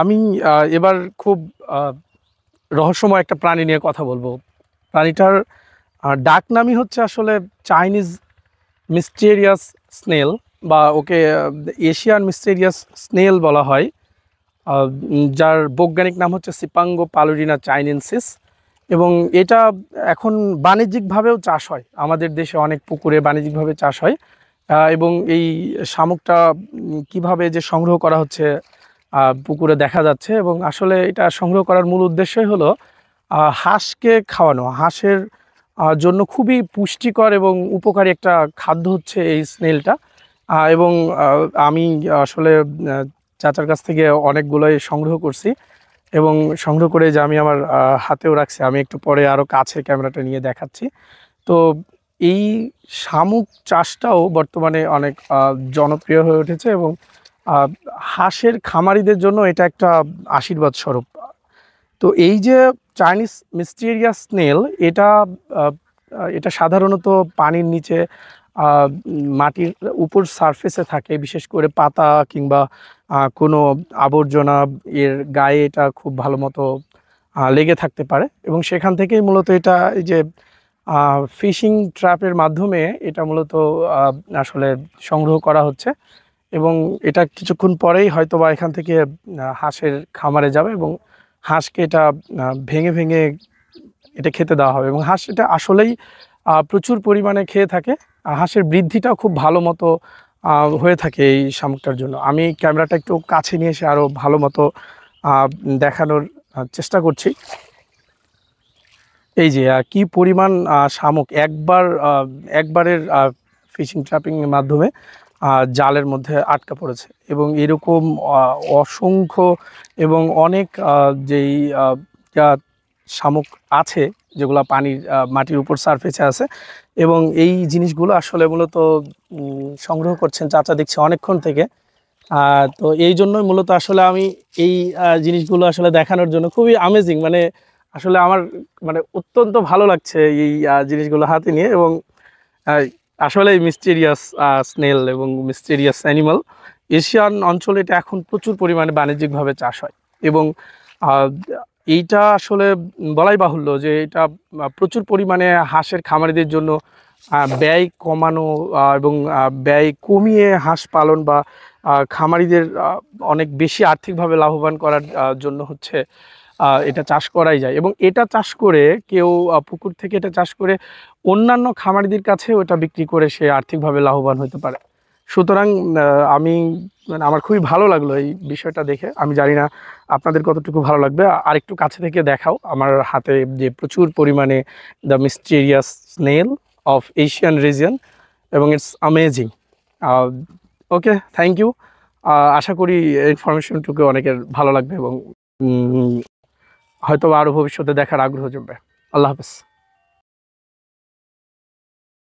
আমি এবার খুব আ রহস্যময় একটা প্রাণী নিয়ে কথা বলবো। প্রাণীটার ডাক নামই হচ্ছে আসলে চাইনিজ মিস্টেরিয়াস স্নেল বা ওকে এশিয়ান মিস্টেরিয়াস স্নেল বলা হয়। যার বৈজ্ঞানিক নাম হচ্ছে সিপাঙ্গো পালুরিনা চাইনেনসিস এবং এটা এখন বাণিজ্যিকভাবেও চাষ হয়। আমাদের দেশে অনেক পুকুরে বাণিজ্যিকভাবে চাষ হয়। এবং এই শামুকটা কিভাবে যে সংগ্রহ করা হচ্ছে পুকুরে দেখা যাচ্ছে এবং আসলে এটা সংগ্রহ করার মূল উদ্দেশ্যই হলো হাঁসকে খাওয়ানো। হাঁসের জন্য খুবই পুষ্টিকর এবং উপকারী একটা খাদ্য হচ্ছে এই স্নেলটা। এবং আমি আসলে চাচার কাছ থেকে অনেকগুলোই সংগ্রহ করছি এবং সংগ্রহ করে যে আমি আমার হাতেও রাখছি। আমি একটু পরে আরও কাছে ক্যামেরাটা নিয়ে দেখাচ্ছি। তো এই শামুক চাষটাও বর্তমানে অনেক জনপ্রিয় হয়ে উঠেছে এবং আহ, হাঁসের খামারিদের জন্য এটা একটা আশীর্বাদ স্বরূপ। তো এই যে চাইনিজ মিস্টেরিয়াস স্নেল এটা আহ, এটা সাধারণত পানির নিচে মাটির উপর সারফেসে থাকে, বিশেষ করে পাতা কিংবা কোনো আবর্জনা এর গায়ে এটা খুব ভালো মতো লেগে থাকতে পারে এবং সেখান থেকেই মূলত এটা এই যে ফিশিং ট্র্যাপের মাধ্যমে এটা মূলত আসলে সংগ্রহ করা হচ্ছে এবং এটা কিছুক্ষণ পরেই হয়তোবা এখান থেকে হাঁসের খামারে যাবে এবং হাঁসকে এটা ভেঙে ভেঙে এটা খেতে দেওয়া হবে এবং হাঁস এটা আসলেই প্রচুর পরিমাণে খেয়ে থাকে। হাঁসের বৃদ্ধিটাও খুব ভালো মতো হয়ে থাকে এই শামুকটার জন্য। আমি ক্যামেরাটা একটু কাছে নিয়ে এসে আরও ভালো মতো দেখানোর চেষ্টা করছি। এই যে কি পরিমাণ শামুক একবারের ফিশিং ট্র্যাপিংয়ের মাধ্যমে জালের মধ্যে আটকা পড়েছে এবং এরকম অসংখ্য এবং অনেক যেই শামুক আছে যেগুলো পানির মাটির উপর সারফেসে আছে এবং এই জিনিসগুলো আসলে মূলত সংগ্রহ করছেন চাচা দেখছি অনেকক্ষণ থেকে। তো এই জন্যই মূলত আসলে আমি এই জিনিসগুলো আসলে দেখানোর জন্য খুবই আমেজিং, মানে আসলে আমার মানে অত্যন্ত ভালো লাগছে এই জিনিসগুলো হাতে নিয়ে এবং আহ, আসলে মিস্টেরিয়াস স্নেল এবং মিস্টেরিয়াস অ্যানিমাল এশিয়ান অঞ্চলে এটা এখন প্রচুর পরিমাণে বাণিজ্যিকভাবে চাষ হয় এবং আহ, এইটা আসলে বলাই বাহুল্য যে এটা প্রচুর পরিমাণে হাঁসের খামারিদের জন্য ব্যয় কমানো এবং ব্যয় কমিয়ে হাঁস পালন বা খামারিদের অনেক বেশি আর্থিকভাবে লাভবান করার জন্য হচ্ছে এটা চাষ করাই যায় এবং এটা চাষ করে কেউ পুকুর থেকে এটা চাষ করে অন্যান্য খামারিদের কাছেও এটা বিক্রি করে সে আর্থিকভাবে লাভবান হতে পারে। সুতরাং আমি মানে আমার খুবই ভালো লাগলো এই বিষয়টা দেখে। আমি জানি না আপনাদের কতটুকু ভালো লাগবে। আরেকটু কাছে থেকে দেখাও আমার হাতে যে প্রচুর পরিমাণে the mysterious snail of Asian region এবং it's amazing. Okay, thank you. আশা করি ইনফরমেশনটুকু অনেকের ভালো লাগবে এবং হয়তো আরও ভবিষ্যতে দেখার আগ্রহ জমবে। আল্লাহ হাফেজ।